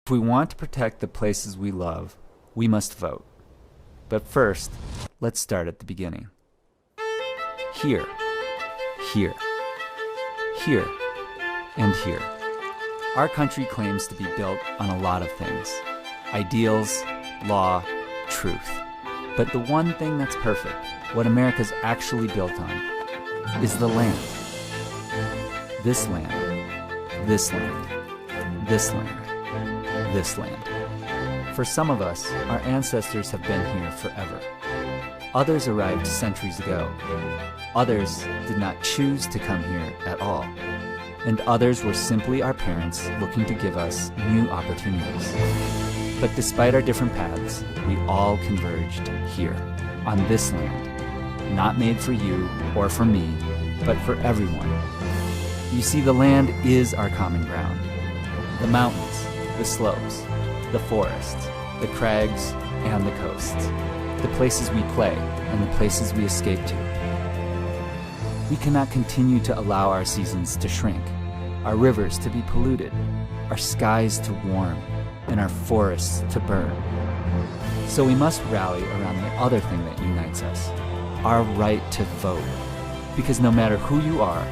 If we want to protect the places we love, we must vote. But first, let's start at the beginning. Here, here, here, and here. Our country claims to be built on a lot of things: ideals, law, truth. But the one thing that's perfect, what America's actually built on, is the land. This land, this land, this land, this land. For some of us, our ancestors have been here forever. Others arrived centuries ago. Others did not choose to come here at all. And others were simply our parents looking to give us new opportunities. But despite our different paths, we all converged here, on this land, not made for you or for me, but for everyone. You see, the land is our common ground. The mountains, the slopes, the forests, the crags, and the coasts. The places we play and the places we escape to. We cannot continue to allow our seasons to shrink, our rivers to be polluted, our skies to warm, and our forests to burn. So we must rally around the other thing that unites us, our right to vote. Because no matter who you are,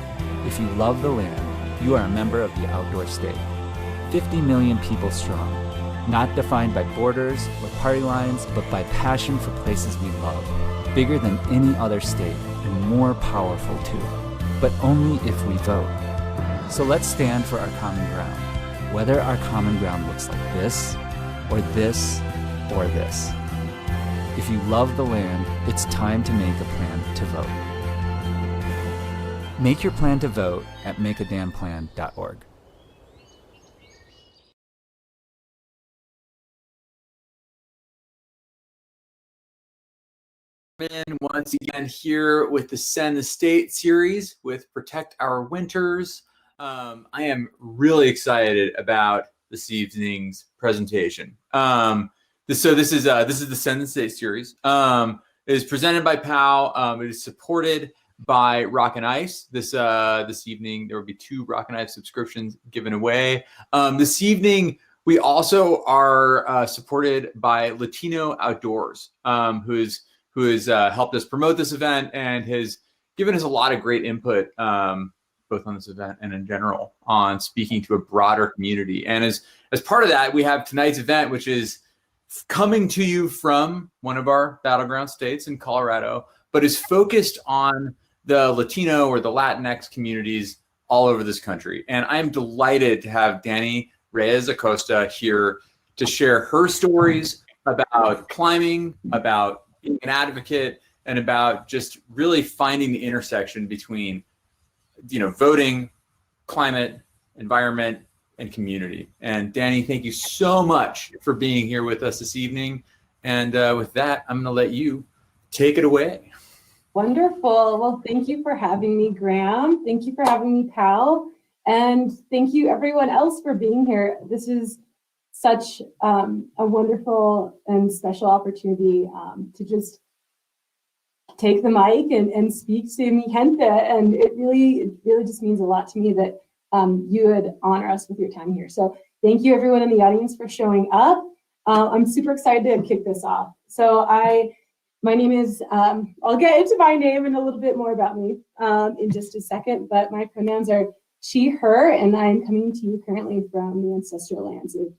if you love the land, you are a member of the outdoor state. 50 million people strong, not defined by borders or party lines, but by passion for places we love, bigger than any other state and more powerful too, but only if we vote. So let's stand for our common ground, whether our common ground looks like this, or this, or this. If you love the land, it's time to make a plan to vote. Make your plan to vote at makeadamplan.org. Once again here with the Send the State series with Protect Our Winters. I am really excited about this evening's presentation. This is the Send the State series. It is presented by POW. It is supported by Rock and Ice. This evening there will be 2 Rock and Ice subscriptions given away. This evening we also are supported by Latino Outdoors, who has helped us promote this event and has given us a lot of great input, both on this event and in general, on speaking to a broader community. And as part of that, we have tonight's event, which is coming to you from one of our battleground states in Colorado, but is focused on the Latino or the Latinx communities all over this country. And I'm delighted to have Dani Reyes Acosta here to share her stories about climbing, about being an advocate, and about just really finding the intersection between, voting, climate, environment, and community. And Dani, thank you so much for being here with us this evening. And with that, I'm going to let you take it away. Wonderful. Well, thank you for having me, Graham. Thank you for having me, Pal. And thank you everyone else for being here. This is such a wonderful and special opportunity to just take the mic and speak to mi gente. And it really just means a lot to me that you would honor us with your time here. So thank you everyone in the audience for showing up. I'm super excited to kick this off. So my name is, I'll get into my name and a little bit more about me in just a second, but my pronouns are she, her, and I'm coming to you currently from the ancestral lands of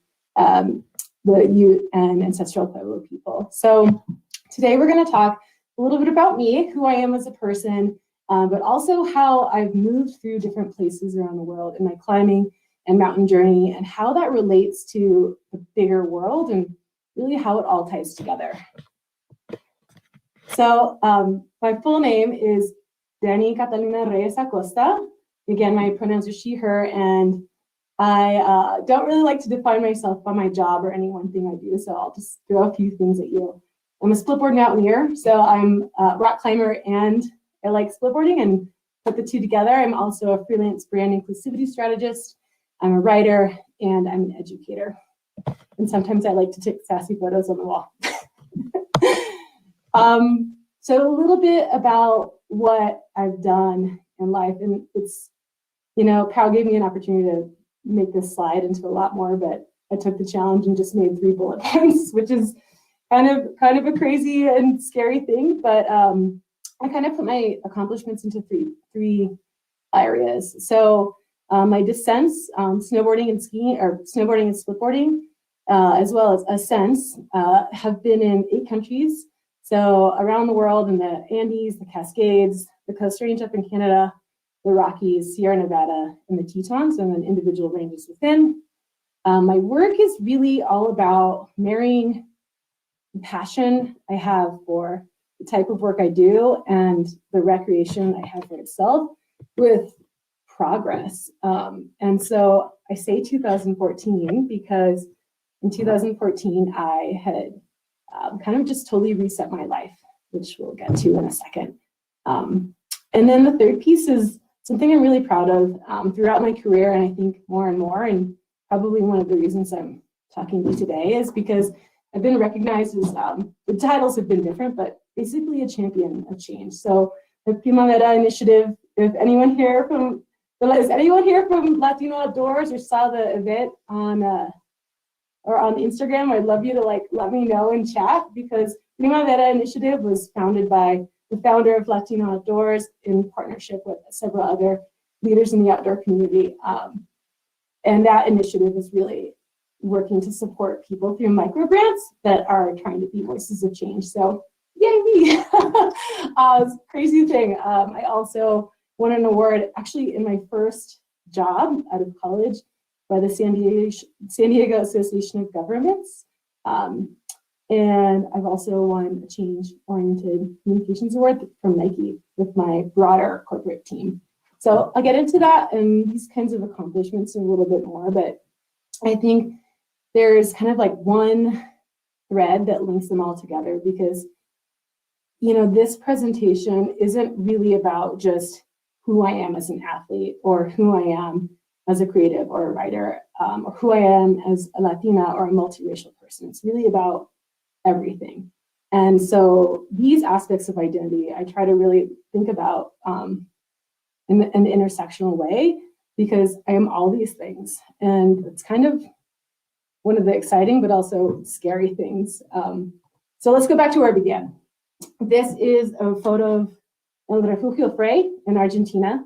the Ute and ancestral Pueblo people. So today we're going to talk a little bit about me, who I am as a person, but also how I've moved through different places around the world in my climbing and mountain journey, and how that relates to the bigger world and really how it all ties together. So my full name is Dani Catalina Reyes Acosta. Again, my pronouns are she, her, and I don't really like to define myself by my job or any one thing I do, so I'll just throw a few things at you. I'm a splitboard mountaineer, so I'm a rock climber and I like splitboarding and put the two together. I'm also a freelance brand inclusivity strategist. I'm a writer and I'm an educator. And sometimes I like to take sassy photos on the wall. So a little bit about what I've done in life, and it's, Pal gave me an opportunity to make this slide into a lot more, but I took the challenge and just made 3 bullet points, which is kind of a crazy and scary thing. But I kind of put my accomplishments into three areas. So my descents, snowboarding and skiing, or snowboarding and splitboarding, as well as ascents, have been in 8 countries. So around the world, in the Andes, the Cascades, the Coast Range up in Canada, the Rockies, Sierra Nevada, and the Tetons, and then individual ranges within. My work is really all about marrying the passion I have for the type of work I do and the recreation I have for itself with progress. And so I say 2014 because in 2014, I had kind of just totally reset my life, which we'll get to in a second. And then the third piece is something I'm really proud of throughout my career, and I think more and more, and probably one of the reasons I'm talking to you today is because I've been recognized as, the titles have been different, but basically a champion of change. So the Primavera Initiative, if anyone here from, is anyone here from Latino Outdoors or saw the event on Instagram, I'd love you to let me know in chat, because Primavera Initiative was founded by the founder of Latino Outdoors in partnership with several other leaders in the outdoor community. And that initiative is really working to support people through micro grants that are trying to be voices of change. So yay me! It's a crazy thing. I also won an award actually in my first job out of college by the San Diego Association of Governments. And I've also won a change-oriented communications award from Nike with my broader corporate team. So I'll get into that and these kinds of accomplishments a little bit more, but I think there's kind of like one thread that links them all together, because, you know, this presentation isn't really about just who I am as an athlete or who I am as a creative or a writer, or who I am as a Latina or a multiracial person. It's really about everything. And so these aspects of identity, I try to really think about in an intersectional way, because I am all these things. And it's kind of one of the exciting but also scary things. So let's go back to where I began. This is a photo of El Refugio Frey in Argentina.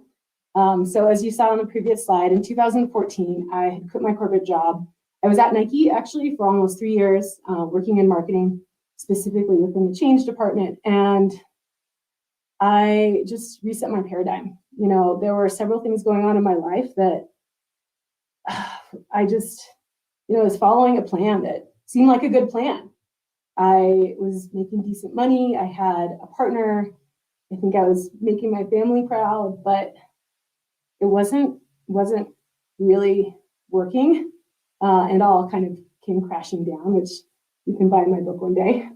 So as you saw on the previous slide, in 2014, I had quit my corporate job. I was at Nike actually for almost 3 years, working in marketing, specifically within the change department. And I just reset my paradigm. You know, there were several things going on in my life that I just, you know, was following a plan that seemed like a good plan. I was making decent money. I had a partner. I think I was making my family proud, but it wasn't really working. And all kind of came crashing down, which you can buy in my book one day.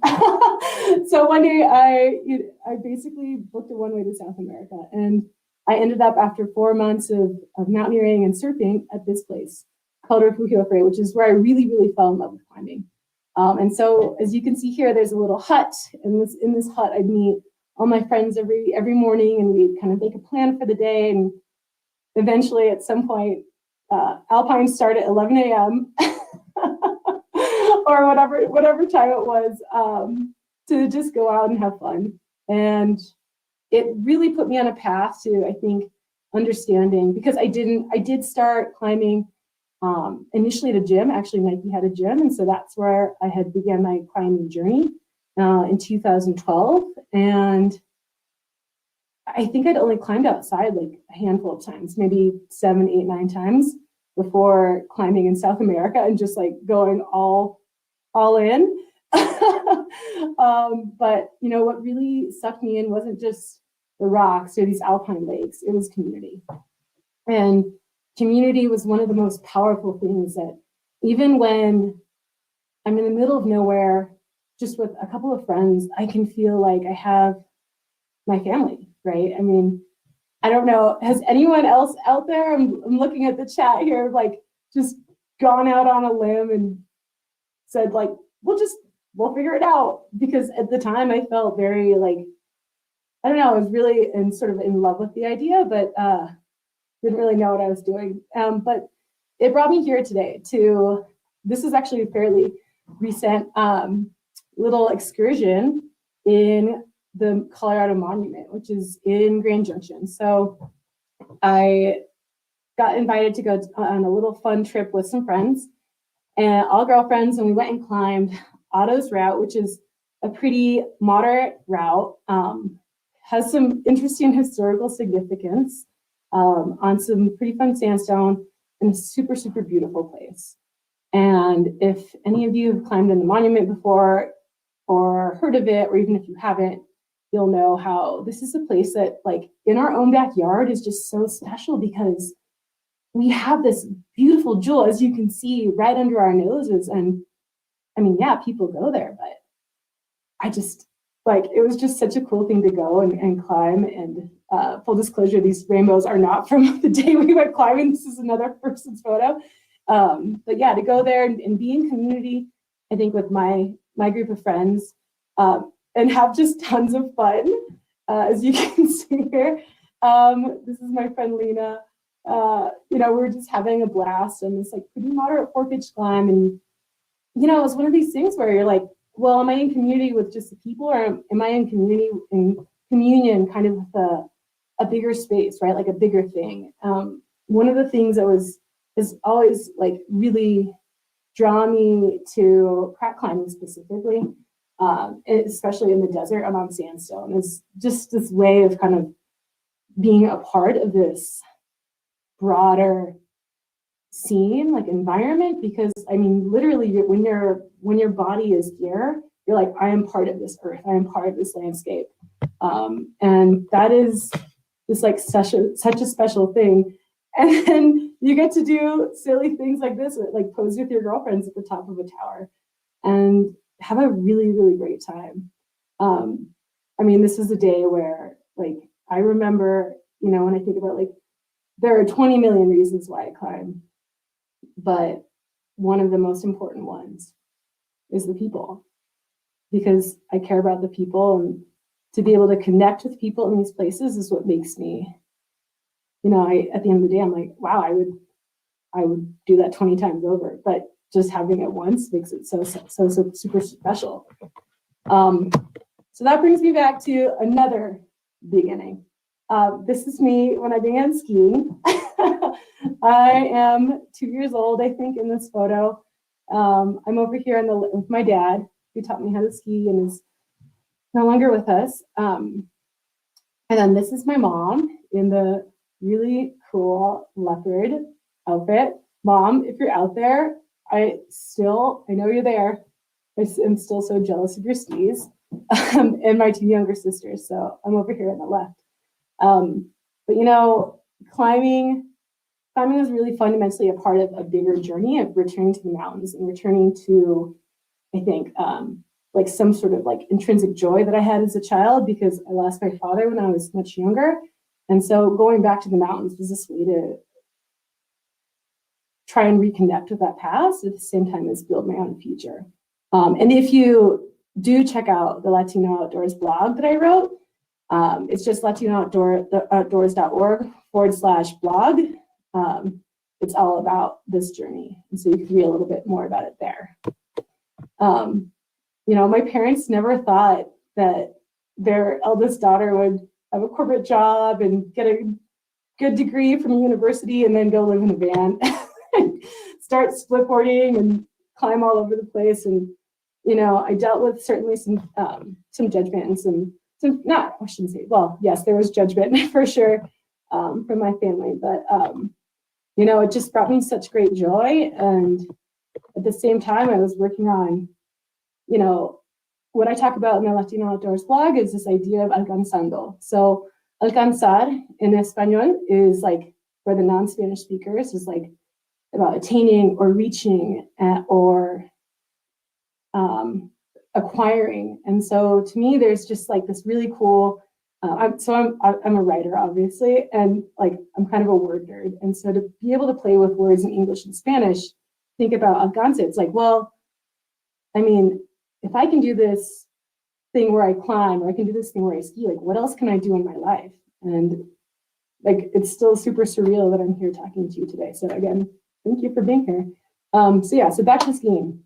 So one day I basically booked a one-way to South America, and I ended up, after 4 months of mountaineering and surfing, at this place called Refugio Frey, which is where I really, really fell in love with climbing. And so, as you can see here, there's a little hut, and in this hut, I'd meet all my friends every morning, and we'd kind of make a plan for the day. And eventually, at some point, Alpine start at 11 a.m. or whatever time it was, to just go out and have fun. And it really put me on a path to, I think, understanding, because I did start climbing initially at a gym. Actually, Nike had a gym, and so that's where I had began my climbing journey in 2012. And I think I'd only climbed outside like a handful of times, maybe 7, 8, 9 times before climbing in South America and just like going all in. But you know, what really sucked me in wasn't just the rocks or these alpine lakes, it was community. And community was one of the most powerful things that, even when I'm in the middle of nowhere, just with a couple of friends, I can feel like I have my family, right? I mean, I don't know, has anyone else out there, I'm looking at the chat here, like just gone out on a limb and said like, we'll figure it out? Because at the time I felt very like, I don't know, I was really sort of in love with the idea, but didn't really know what I was doing. But it brought me here today to this is actually a fairly recent little excursion in the Colorado Monument, which is in Grand Junction. So I got invited to go on a little fun trip with some friends, and all girlfriends, and we went and climbed Otto's route, which is a pretty moderate route, has some interesting historical significance on some pretty fun sandstone, and a super, super beautiful place. And if any of you have climbed in the monument before or heard of it, or even if you haven't, you'll know how this is a place that, like, in our own backyard is just so special, because we have this beautiful jewel, as you can see, right under our noses. And I mean, yeah, people go there, but I just, like, it was just such a cool thing to go and climb. And full disclosure, these rainbows are not from the day we went climbing. This is another person's photo. But yeah, to go there and be in community, I think, with my group of friends, and have just tons of fun, as you can see here. This is my friend Lena. We're just having a blast on this, like, pretty moderate 4-pitch climb. And, it's one of these things where you're like, well, am I in community with just the people, or am I in communion kind of with a bigger space, right? Like a bigger thing. One of the things that has always, like, really drawn me to crack climbing specifically, especially in the desert and on sandstone, is just this way of kind of being a part of this broader scene, like environment. Because I mean, literally, when your body is here, you're like, I am part of this earth, I am part of this landscape, and that is just like such a special thing. And then you get to do silly things like this, like pose with your girlfriends at the top of a tower and have a really, really great time. I mean, this is a day where, like, I remember, when I think about, like, there are 20 million reasons why I climb, but one of the most important ones is the people, because I care about the people, and to be able to connect with people in these places is what makes me, at the end of the day, I'm like, wow, I would do that 20 times over, but just having it once makes it so super special. So that brings me back to another beginning. This is me when I began skiing. I am 2 years old, I think, in this photo. I'm over here with my dad, who taught me how to ski and is no longer with us. And then this is my mom in the really cool leopard outfit. Mom, if you're out there, I know you're there. I'm still so jealous of your skis, and my 2 younger sisters. So I'm over here on the left. But climbing is really fundamentally a part of a bigger journey of returning to the mountains and returning to, I think, like some sort of like intrinsic joy that I had as a child, because I lost my father when I was much younger. And so going back to the mountains was this way to try and reconnect with that past at the same time as build my own future. And if you do check out the Latino Outdoors blog that I wrote, it's just latino.outdoors.org/blog. It's all about this journey. And so you can read a little bit more about it there. My parents never thought that their eldest daughter would have a corporate job and get a good degree from a university and then go live in a van and start split-boarding and climb all over the place. And, I dealt with certainly some judgment and I shouldn't say, well, yes, there was judgment for sure from my family, but, it just brought me such great joy. And at the same time, I was working on, what I talk about in the Latino Outdoors blog is this idea of alcanzando. So alcanzar in Espanol is like, for the non-Spanish speakers, is like about attaining or reaching or acquiring. And so to me, there's just like this really cool, I'm a writer, obviously, and like I'm kind of a word nerd. And so to be able to play with words in English and Spanish, think about alcance, it's like, well, I mean, if I can do this thing where I climb, or I can do this thing where I ski, like what else can I do in my life? And like, it's still super surreal that I'm here talking to you today. So again, thank you for being here. So back to skiing.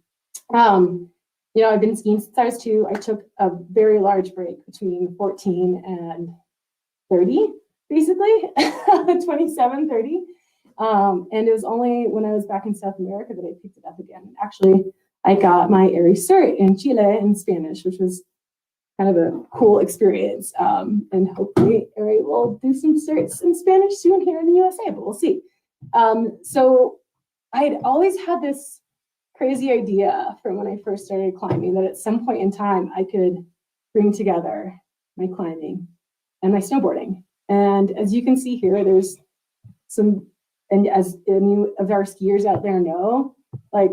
I've been skiing since I was 2. I took a very large break between 14 and 30, basically, 27, 30. And it was only when I was back in South America that I picked it up again. Actually, I got my ARI cert in Chile in Spanish, which was kind of a cool experience. And hopefully ARI will do some certs in Spanish soon here in the USA, but we'll see. So I'd always had this crazy idea from when I first started climbing that at some point in time I could bring together my climbing and my snowboarding. And as you can see here, there's some, and as any of our skiers out there know, like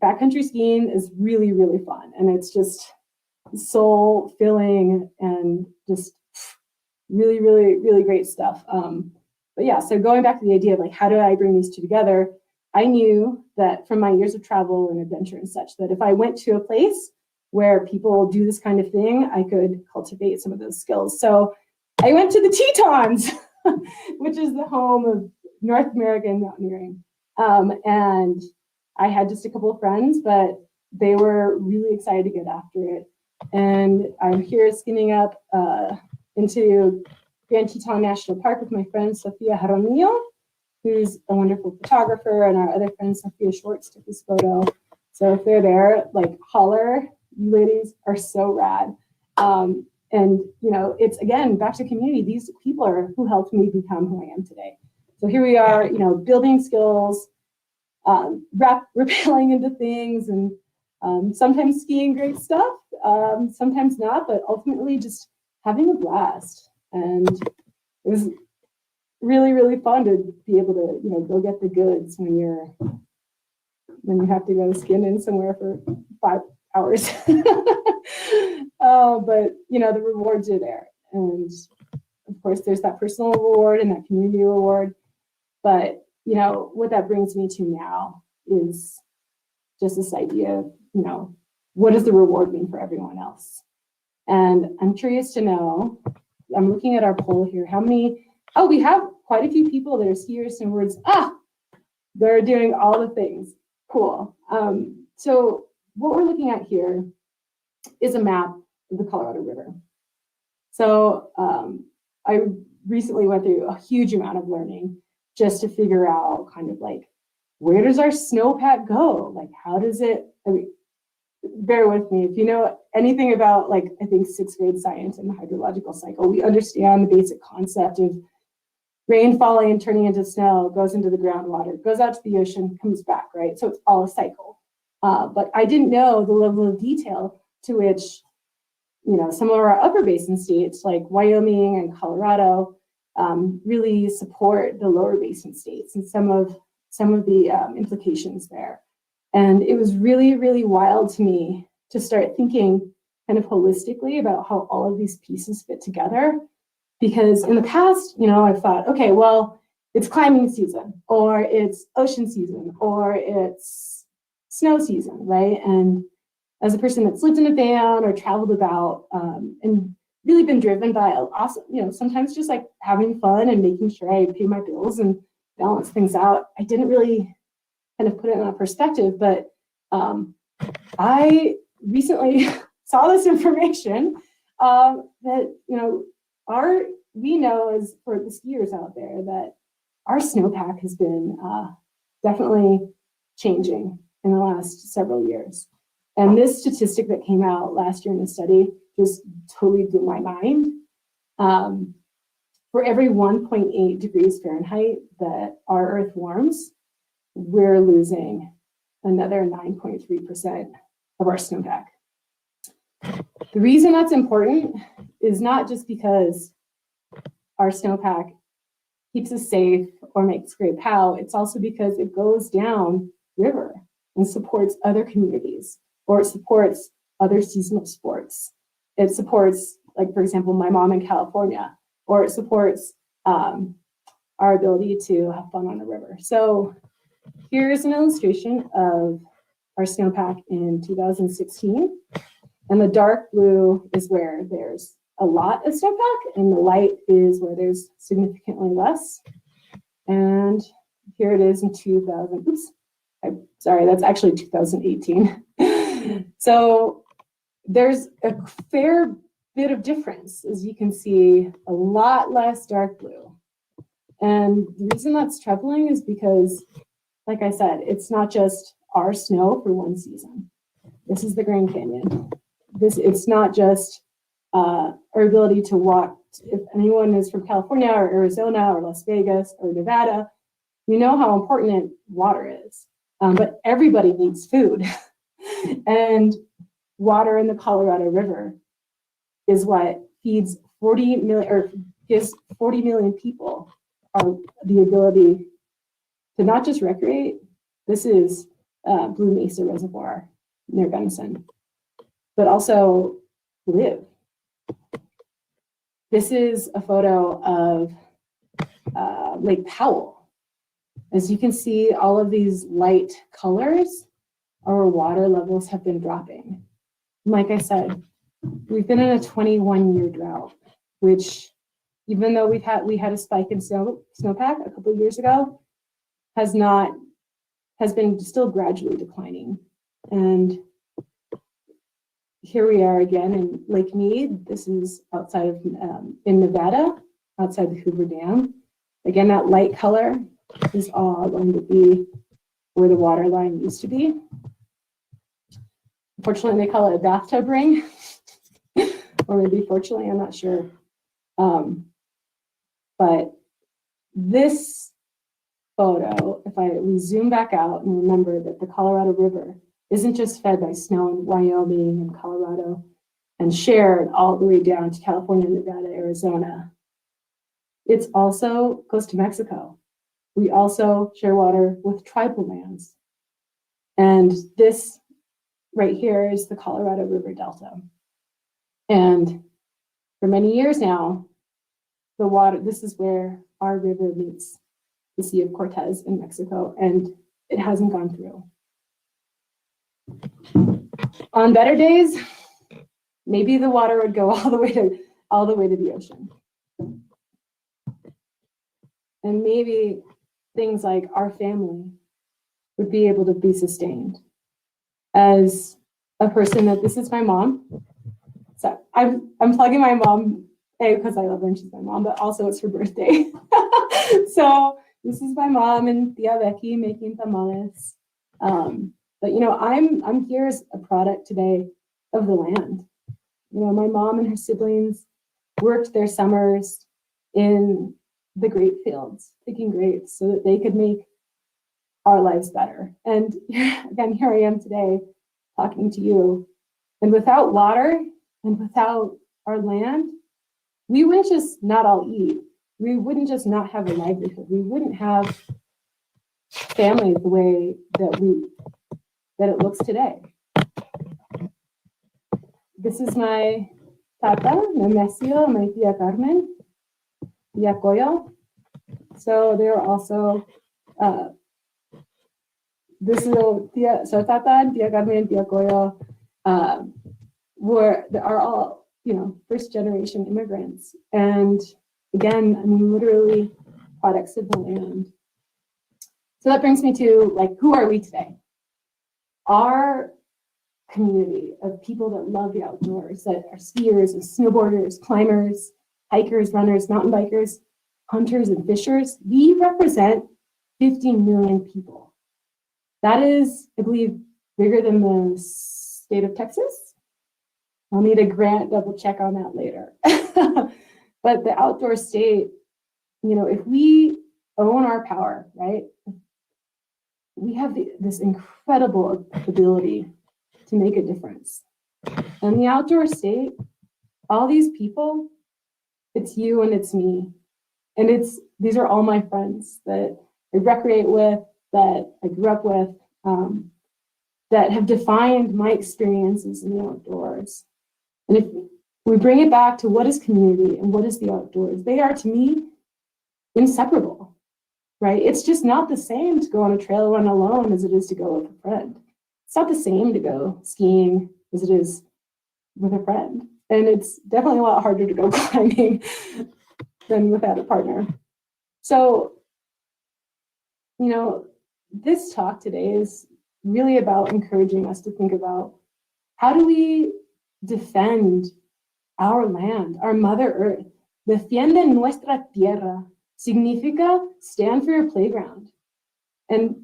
backcountry skiing is really, really fun. And it's just soul filling and just really, really, really great stuff. But yeah, so going back to the idea of like, how do I bring these two together? I knew that from my years of travel and adventure and such, that if I went to a place where people do this kind of thing, I could cultivate some of those skills. So I went to the Tetons, which is the home of North American mountaineering. And I had just a couple of friends, but they were really excited to get after it. And I'm here skinning up into Grand Teton National Park with my friend Sofia Jaramillo, who's a wonderful photographer, and our other friend Sophia Schwartz took this photo. So if they're there, like holler, you ladies are so rad. And it's again back to community. These people are who helped me become who I am today. So here we are, building skills, rappelling into things, and sometimes skiing great stuff, sometimes not, but ultimately just having a blast. And it was really, really fun to be able to, go get the goods when you have to go skiing in somewhere for 5 hours. But the rewards are there. And of course there's that personal reward and that community reward. But, what that brings me to now is just this idea of, what does the reward mean for everyone else? And I'm curious to know, I'm looking at our poll here, we have quite a few people that are skiers and words, they're doing all the things. Cool. So what we're looking at here is a map of the Colorado River. So I recently went through a huge amount of learning just to figure out kind of like, where does our snowpack go? Like, how does it, bear with me. If you know anything about, like, I think 6th grade science and the hydrological cycle, we understand the basic concept of rain falling and turning into snow, goes into the groundwater, goes out to the ocean, comes back, right? So it's all a cycle. But I didn't know the level of detail to which, some of our upper basin states like Wyoming and Colorado really support the lower basin states and some of the implications there. And it was really, really wild to me to start thinking kind of holistically about how all of these pieces fit together. Because in the past, I've thought, okay, well, it's climbing season, or it's ocean season, or it's snow season, right? And as a person that's lived in a van or traveled about and really been driven by awesome, sometimes just like having fun and making sure I pay my bills and balance things out, I didn't really kind of put it in a perspective, but I recently saw this information that, we know as for the skiers out there that our snowpack has been definitely changing in the last several years. And this statistic that came out last year in the study just totally blew my mind. For every 1.8 degrees Fahrenheit that our Earth warms, we're losing another 9.3% of our snowpack. The reason that's important is not just because our snowpack keeps us safe or makes great POW, it's also because it goes down river and supports other communities, or it supports other seasonal sports. It supports, like, for example, my mom in California, or it supports our ability to have fun on the river. So here's an illustration of our snowpack in 2016. And the dark blue is where there's a lot of snowpack, and the light is where there's significantly less. And here it is in 2000. Oops, Sorry, that's actually 2018. So there's a fair bit of difference. As you can see, a lot less dark blue. And the reason that's troubling is because, like I said, it's not just our snow for one season. This is the Grand Canyon. It's not just our ability to walk. If anyone is from California or Arizona or Las Vegas or Nevada, you know how important water is. But everybody needs food. And water in the Colorado River is what feeds 40 million, or gives 40 million people the ability to not just recreate. This is Blue Mesa Reservoir near Gunnison, but also live. This is a photo of Lake Powell. As you can see, all of these light colors, our water levels have been dropping. Like I said, we've been in a 21-year drought, which, even though we had a spike in snowpack a couple of years ago, has been still gradually declining. And here we are again in Lake Mead. This is outside of in Nevada, outside the Hoover Dam. Again, that light color is all going to be where the water line used to be. Unfortunately, they call it a bathtub ring, or maybe fortunately, I'm not sure. But this photo, if we zoom back out and remember that the Colorado River isn't just fed by snow in Wyoming and Colorado and shared all the way down to California, Nevada, Arizona. It's also goes to Mexico. We also share water with tribal lands. And this right here is the Colorado River Delta. And for many years now, the water, this is where our river meets the Sea of Cortez in Mexico, and it hasn't gone through. On better days, maybe the water would go all the way to the ocean. And maybe things like our family would be able to be sustained. As a person this is my mom. So I'm plugging my mom, A, because I love her and she's my mom, but also it's her birthday. So this is my mom and Tia Becky making tamales. But I'm here as a product today of the land. My mom and her siblings worked their summers in the grape fields, picking grapes so that they could make our lives better. And again, here I am today talking to you. And without water and without our land, we wouldn't just not all eat. We wouldn't just not have a livelihood. We wouldn't have families the way that it looks today. This is my tata, my Mesio, my tia Carmen, tia Coyo. So they're also, this is so tata and tia Carmen and tia Coyo are all, first generation immigrants. And again, literally products of the land. So that brings me to who are we today? Our community of people that love the outdoors, that are skiers and snowboarders, climbers, hikers, runners, mountain bikers, hunters, and fishers, we represent 15 million people. That is, I believe, bigger than the state of Texas. I'll need a grant double check on that later. But the outdoor state, if we own our power, right? We have this incredible ability to make a difference. And the outdoor state, all these people, it's you and it's me. And these are all my friends that I recreate with, that I grew up with, that have defined my experiences in the outdoors. And if we bring it back to what is community and what is the outdoors, they are, to me, inseparable. Right? It's just not the same to go on a trail run alone as it is to go with a friend. It's not the same to go skiing as it is with a friend. And it's definitely a lot harder to go climbing than without a partner. So, this talk today is really about encouraging us to think about how do we defend our land, our Mother Earth. Defiende nuestra tierra significa stand for your playground. And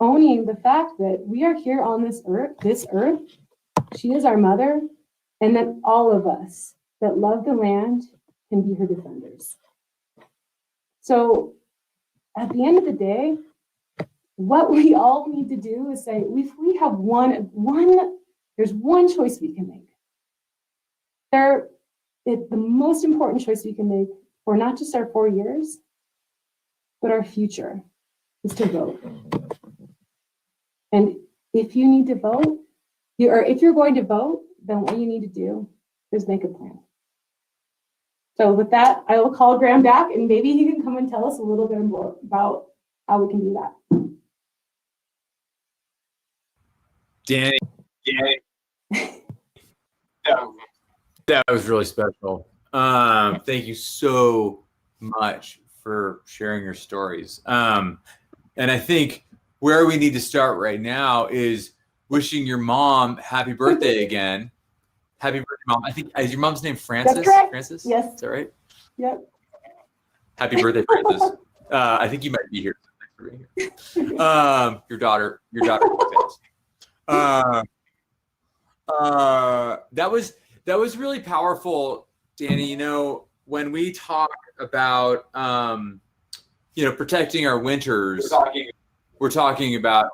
owning the fact that we are here on this earth, she is our mother, and that all of us that love the land can be her defenders. So at the end of the day, what we all need to do is say, if we have there's one choice we can make. The most important choice we can make for not just our 4 years, but our future is to vote. And if you need to vote, if you're going to vote, then what you need to do is make a plan. So with that, I will call Graham back, and maybe he can come and tell us a little bit more about how we can do that. Danny, that was really special. Thank you so much for sharing your stories. And I think where we need to start right now is wishing your mom happy birthday again. Happy birthday, Mom. I think, is your mom's name Frances? That's correct. Frances? Yes. Is that right? Yep. Happy birthday, Frances. I think you might be here. Thanks for being here. Your daughter. That was really powerful, Danny. You know, when we talk about protecting our winters, we're talking about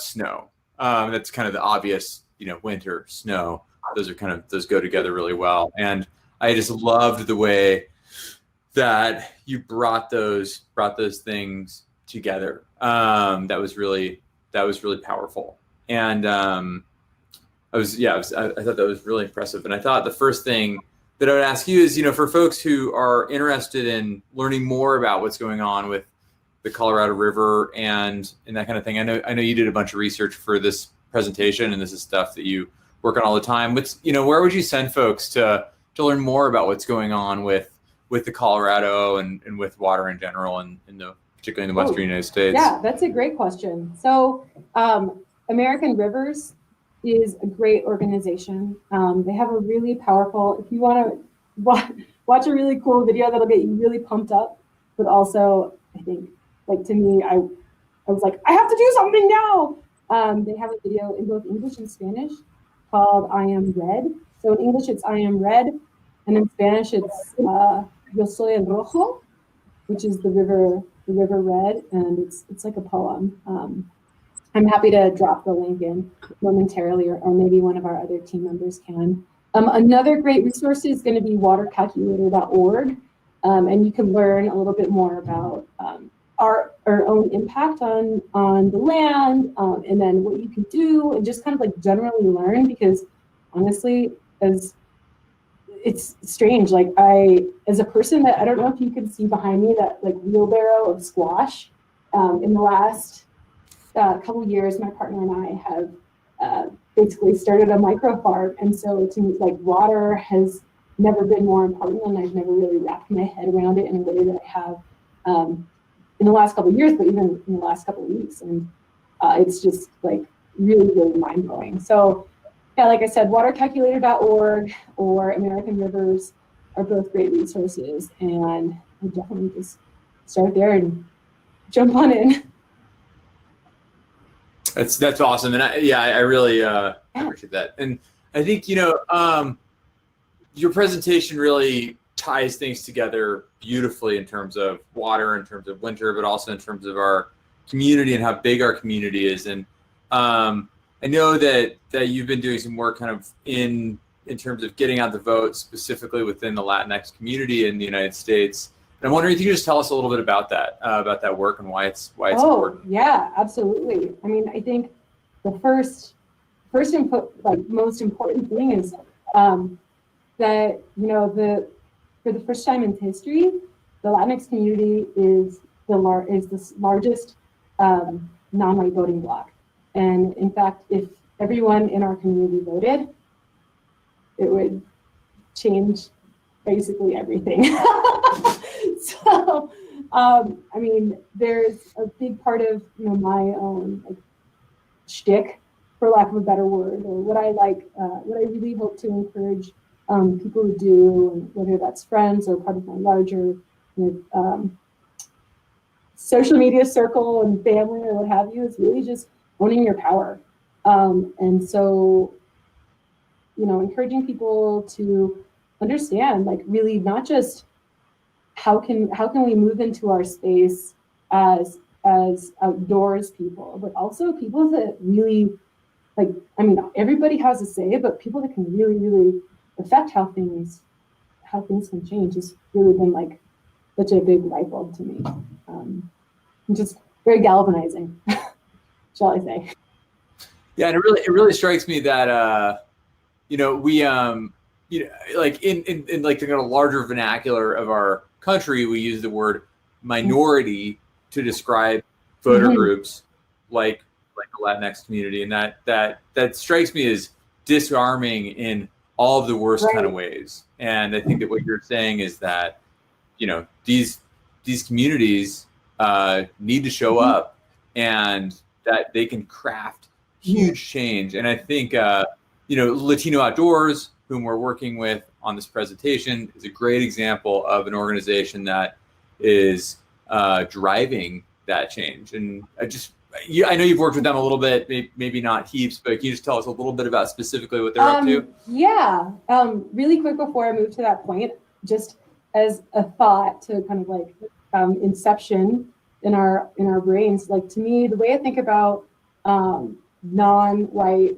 snow. That's kind of the obvious, winter, snow. Those go together really well. And I just loved the way that you brought those things together. That was really powerful. And I thought that was really impressive. And I thought the first thing that I would ask you is, for folks who are interested in learning more about what's going on with the Colorado River and that kind of thing. I know you did a bunch of research for this presentation, and this is stuff that you work on all the time. Where would you send folks to learn more about what's going on with the Colorado and with water in general, and particularly in the Western United States? Yeah, that's a great question. So American Rivers is a great organization. They have a really powerful, if you want to watch a really cool video that'll get you really pumped up, but also I think, to me, I was like, I have to do something now. They have a video in both English and Spanish called I Am Red. So in English, it's I Am Red. And in Spanish, it's Yo Soy el Rojo, which is the river red. And it's like a poem. I'm happy to drop the link in momentarily, or maybe one of our other team members can. Another great resource is going to be watercalculator.org. And you can learn a little bit more about our own impact on the land, and then what you can do, and just kind of generally learn, because honestly, it's strange. As a person that, I don't know if you can see behind me, that wheelbarrow of squash. In the last couple years, my partner and I have basically started a micro farm, and so to me, water has never been more important, and I've never really wrapped my head around it in a way that I have in the last couple of years, but even in the last couple of weeks. And it's just really, really mind blowing. So yeah, like I said, watercalculator.org or American Rivers are both great resources, and I definitely just start there and jump on in. That's awesome. And I really appreciate that. And I think, your presentation really ties things together beautifully in terms of water, in terms of winter, but also in terms of our community and how big our community is. And I know that you've been doing some work kind of in terms of getting out the vote, specifically within the Latinx community in the United States. And I'm wondering if you could just tell us a little bit about that work and why it's important. Yeah, absolutely. I mean, I think the first most important thing is that, for the first time in history, the Latinx community is the largest non-white voting bloc. And in fact, if everyone in our community voted, it would change basically everything. So I mean, there's a big part of my own like shtick, for lack of a better word, or what I like, what I really hope to encourage people to do, and whether that's friends or part of my larger social media circle and family or what have you, is really just owning your power. And so, encouraging people to understand, like, really not just how can we move into our space as outdoors people, but also people that really, like, I mean, everybody has a say, but people that can really, really affect how things can change has really been like such a big light bulb to me. Just very galvanizing, shall I say. Yeah, and it really strikes me that we like in like the kind of larger vernacular of our country, we use the word minority to describe voter groups like the Latinx community, and that strikes me as disarming in all of the worst kind of ways. And I think that what you're saying is that these communities need to show up, and that they can craft huge change. And I think Latino Outdoors, whom we're working with on this presentation, is a great example of an organization that is driving that change. And I know you've worked with them a little bit, maybe not heaps, but can you just tell us a little bit about specifically what they're up to? Yeah, really quick before I move to that point, just as a thought to kind of like inception in our brains, like, to me, the way I think about non-white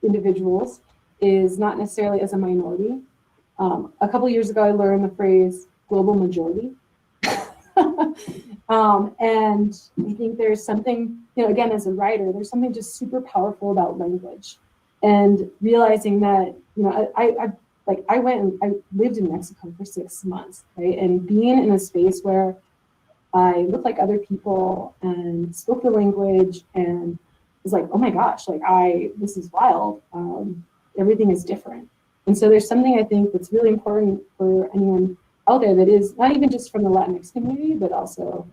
individuals is not necessarily as a minority. A couple of years ago, I learned the phrase global majority. And I think there's something, again, as a writer, there's something just super powerful about language, and realizing that, I went and I lived in Mexico for 6 months, right? And being in a space where I looked like other people and spoke the language and was like, oh my gosh, like this is wild. Everything is different. And so there's something I think that's really important for anyone out there that is not even just from the Latinx community, but also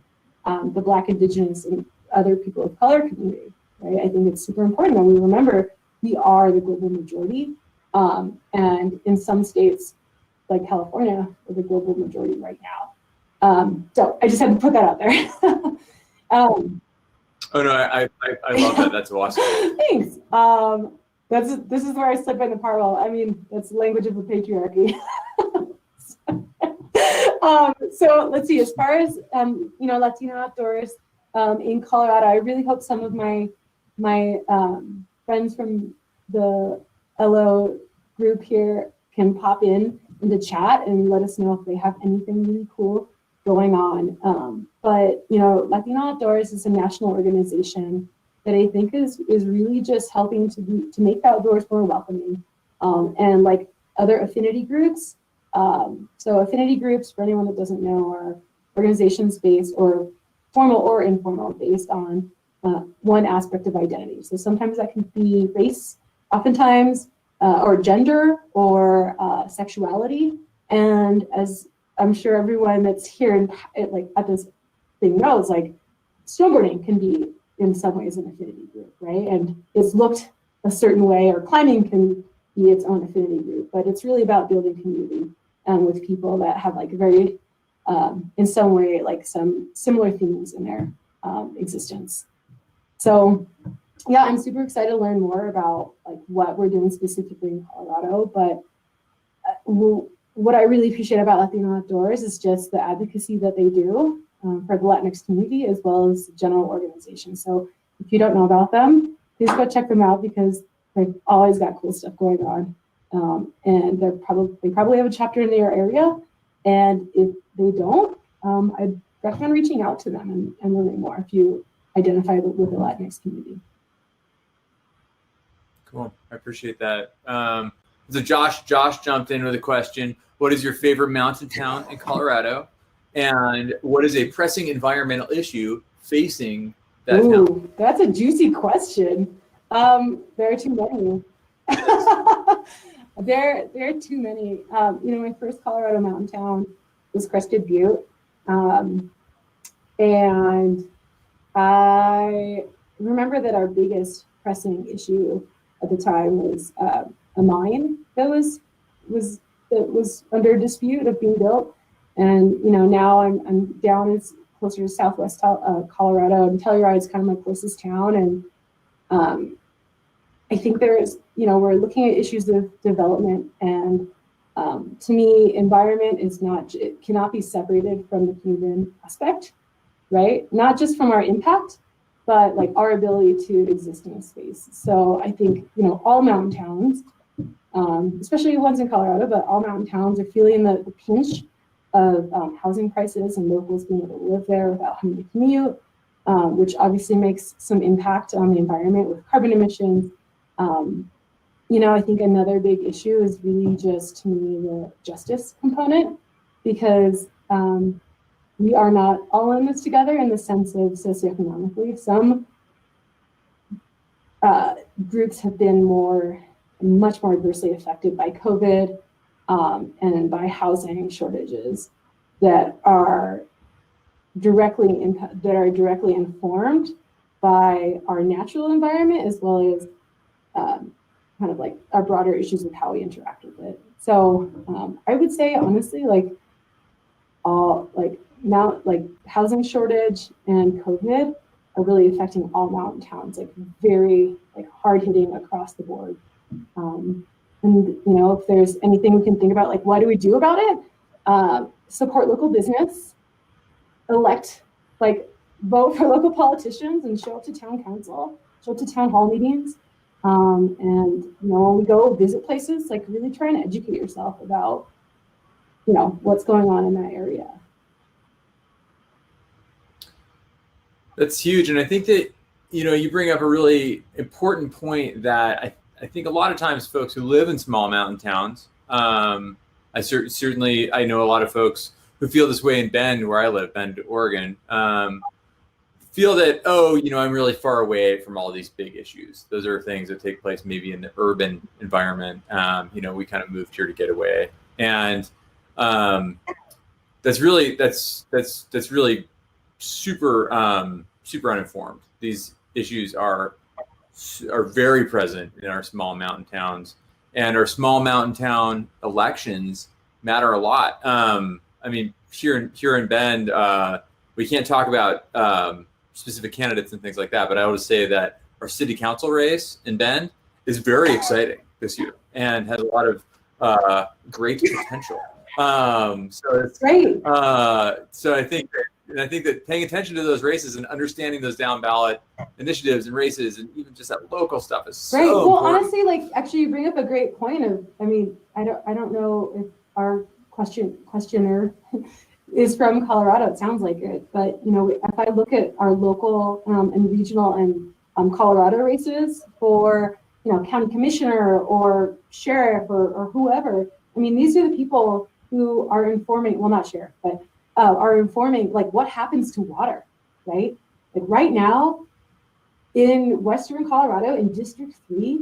the Black, Indigenous, and other people of color community, right? I think it's super important that we remember we are the global majority. And in some states, like California, we're the global majority right now. So I just had to put that out there. Oh no, I love that. That's awesome. Thanks. This is where I slip in the parallel. I mean, that's the language of the patriarchy. So let's see, as far as Latino Outdoors in Colorado, I really hope some of my friends from the LO group here can pop in the chat and let us know if they have anything really cool going on. But Latino Outdoors is a national organization that I think is really just helping to make the outdoors more welcoming, and like other affinity groups. So affinity groups, for anyone that doesn't know, are organizations based, or formal or informal, based on one aspect of identity. So sometimes that can be race, oftentimes, or gender, or sexuality. And as I'm sure everyone that's here at this thing knows, like, snowboarding can be in some ways an affinity group, right? And it's looked a certain way, or climbing can be its own affinity group, but it's really about building community with people that have like very, in some way, like some similar themes in their existence. So yeah, I'm super excited to learn more about like what we're doing specifically in Colorado, but what I really appreciate about Latino Outdoors is just the advocacy that they do for the Latinx community, as well as general organizations. So if you don't know about them, please go check them out, because they've always got cool stuff going on. And they probably have a chapter in their area. And if they don't, I'd recommend reaching out to them and learning more if you identify with the Latinx community. Cool, I appreciate that. So Josh jumped in with a question. What is your favorite mountain town in Colorado? And what is a pressing environmental issue facing that town? That's a juicy question. There are too many. There are too many. My first Colorado mountain town was Crested Butte. And I remember that our biggest pressing issue at the time was a mine that was under dispute of being built. And now I'm down as closer to Southwest Colorado, and Telluride is kind of my closest town. And I think there's, we're looking at issues of development, and to me, environment it cannot be separated from the human aspect, right? Not just from our impact, but like our ability to exist in a space. So I think, all mountain towns, especially ones in Colorado, but all mountain towns are feeling the pinch of housing prices and locals being able to live there without having to commute, which obviously makes some impact on the environment with carbon emissions. I think another big issue is really just, to me, the justice component, because we are not all in this together in the sense of socioeconomically. Some groups have been much more adversely affected by COVID and by housing shortages that are directly informed by our natural environment, as well as kind of like our broader issues with how we interact with it. So I would say, honestly, housing shortage and COVID are really affecting all mountain towns, very hard hitting across the board. And if there's anything we can think about, what do we do about it? Support local business, vote for local politicians, and show up to town council, show up to town hall meetings. And when we go visit places, really try and educate yourself about, what's going on in that area. That's huge. And I think that, you bring up a really important point that I think a lot of times folks who live in small mountain towns, certainly I know a lot of folks who feel this way in Bend, where I live, Bend, Oregon, feel that, I'm really far away from all these big issues. Those are things that take place maybe in the urban environment. We kind of moved here to get away. And that's really super super uninformed. These issues are very present in our small mountain towns, and our small mountain town elections matter a lot. Here in Bend, we can't talk about specific candidates and things like that, but I would say that our city council race in Bend is very exciting this year and has a lot of great potential. So it's great. So I think that paying attention to those races and understanding those down ballot initiatives and races and even just that local stuff is so great. Well, important. honestly, actually, you bring up a great point of, I don't know if our questioner is from Colorado. It sounds like it, but if I look at our local and regional and Colorado races for county commissioner or sheriff or whoever, these are the people who are informing. Well, not sheriff, but are informing what happens to water, right? Right now in Western Colorado in District 3,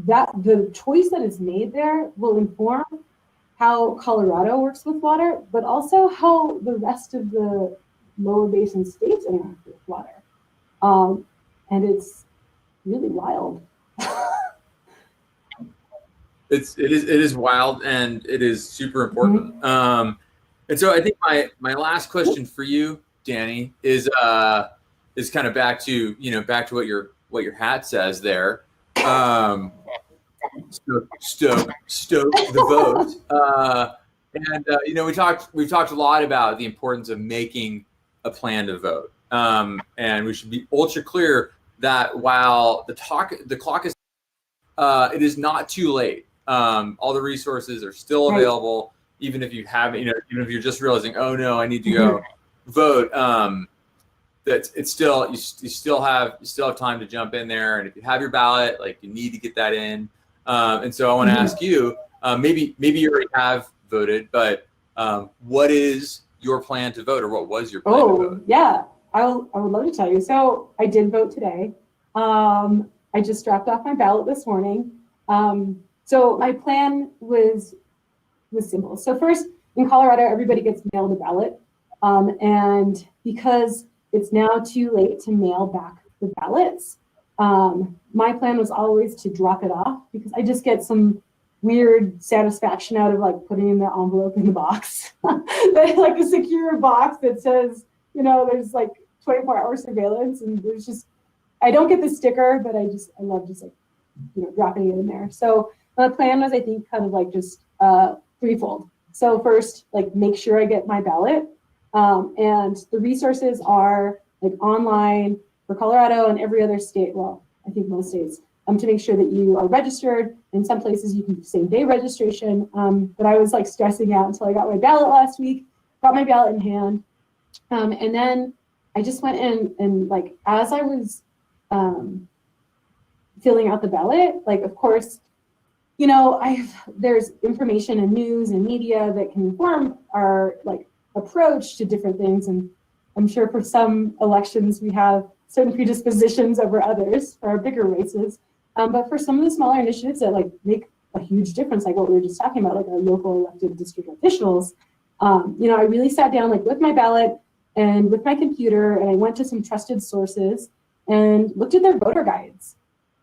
that the choice that is made there will inform how Colorado works with water, but also how the rest of the lower basin states interact with water. And it's really wild. It is wild, and it is super important. Mm-hmm. And so I think my last question for you, Danny, is kind of back to what your hat says there. Stoke the vote. We've talked a lot about the importance of making a plan to vote. And we should be ultra clear that while the clock is, it is not too late. All the resources are still available, even if you haven't, even if you're just realizing, oh no, I need to go vote. That it's still, you still have time to jump in there. And if you have your ballot, you need to get that in. And so I want to ask you, maybe you already have voted, but what is your plan to vote, or what was your plan to vote? Yeah, I would love to tell you. So I did vote today. I just dropped off my ballot this morning. So my plan was simple. So first, in Colorado, everybody gets mailed a ballot. And because it's now too late to mail back the ballots, my plan was always to drop it off because I just get some weird satisfaction out of like putting in the envelope in the box, like a secure box that says, you know, there's like 24-hour surveillance, and there's just, I don't get the sticker, but I love just like, you know, dropping it in there. So the plan was, I think, kind of like just threefold. So first, like make sure I get my ballot, and the resources are like online for Colorado and every other state. Well, I think most states, to make sure that you are registered. In some places you can do same day registration, but I was like stressing out until I got my ballot last week, got my ballot in hand. And then I just went in and like, as I was filling out the ballot, like, of course, you know, there's information and news and media that can inform our like approach to different things. And I'm sure for some elections, we have certain predispositions over others for our bigger races. But for some of the smaller initiatives that like make a huge difference, like what we were just talking about, like our local elected district officials, you know, I really sat down like with my ballot and with my computer, and I went to some trusted sources and looked at their voter guides.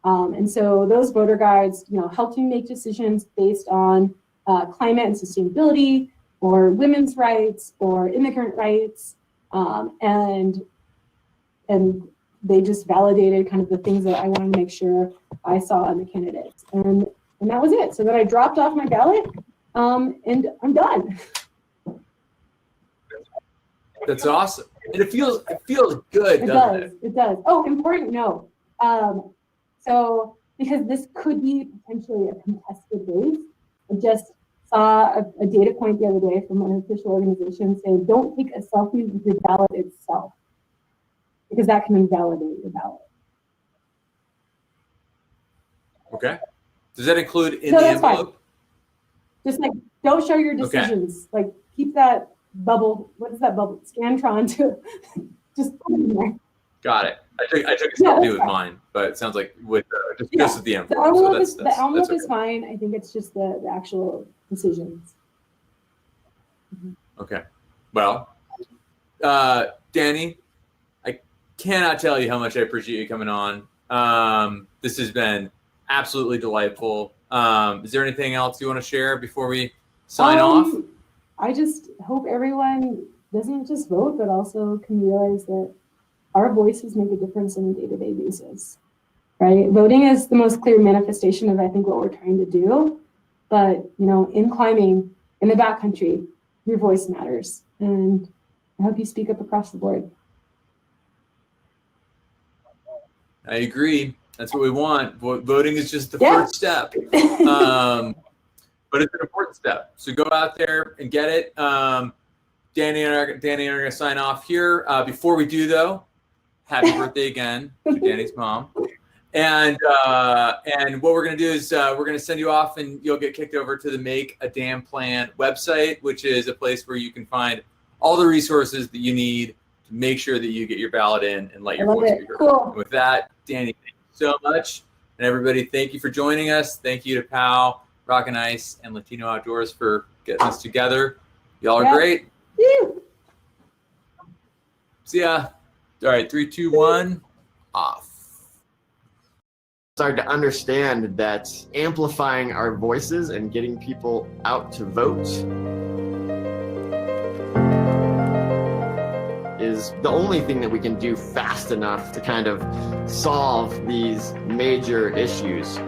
And so those voter guides, you know, helped me make decisions based on climate and sustainability, or women's rights, or immigrant rights, and they just validated kind of the things that I wanted to make sure I saw in the candidates, and that was it. So then I dropped off my ballot, and I'm done. That's awesome, and it feels good, doesn't it? It does. Oh, important note. So because this could be potentially a contested race, I just saw a data point the other day from an official organization saying, don't take a selfie with your ballot itself, because that can invalidate your ballot. Okay. Does that include in the envelope? Fine. Just like, don't show your decisions. Okay. Like, keep that bubble. What is that bubble? Scantron to just put it in there. Got it. I took a selfie with mine, but it sounds like with just with the envelope. The envelope is fine. I think it's just the actual decisions. Okay. Well, Danny, I cannot tell you how much I appreciate you coming on. This has been absolutely delightful. Is there anything else you want to share before we sign off? I just hope everyone doesn't just vote, but also can realize that our voices make a difference on a day-to-day basis, right? Voting is the most clear manifestation of, I think, what we're trying to do. But, you know, in climbing, in the backcountry, your voice matters. And I hope you speak up across the board. I agree. That's what we want. Voting is just the first step. But it's an important step. So go out there and get it. Danny and I are going to sign off here. Before we do, though, happy birthday again to Danny's mom. And what we're going to do is we're going to send you off, and you'll get kicked over to the Make a Damn Plan website, which is a place where you can find all the resources that you need to make sure that you get your ballot in and let your voice be heard. Cool. And with that, Danny, thank you so much. And everybody, thank you for joining us. Thank you to Pal, Rock and Ice, and Latino Outdoors for getting us together. Y'all are great. Woo. See ya. All right, 3, 2, 1, off. Started to understand that amplifying our voices and getting people out to vote is the only thing that we can do fast enough to kind of solve these major issues.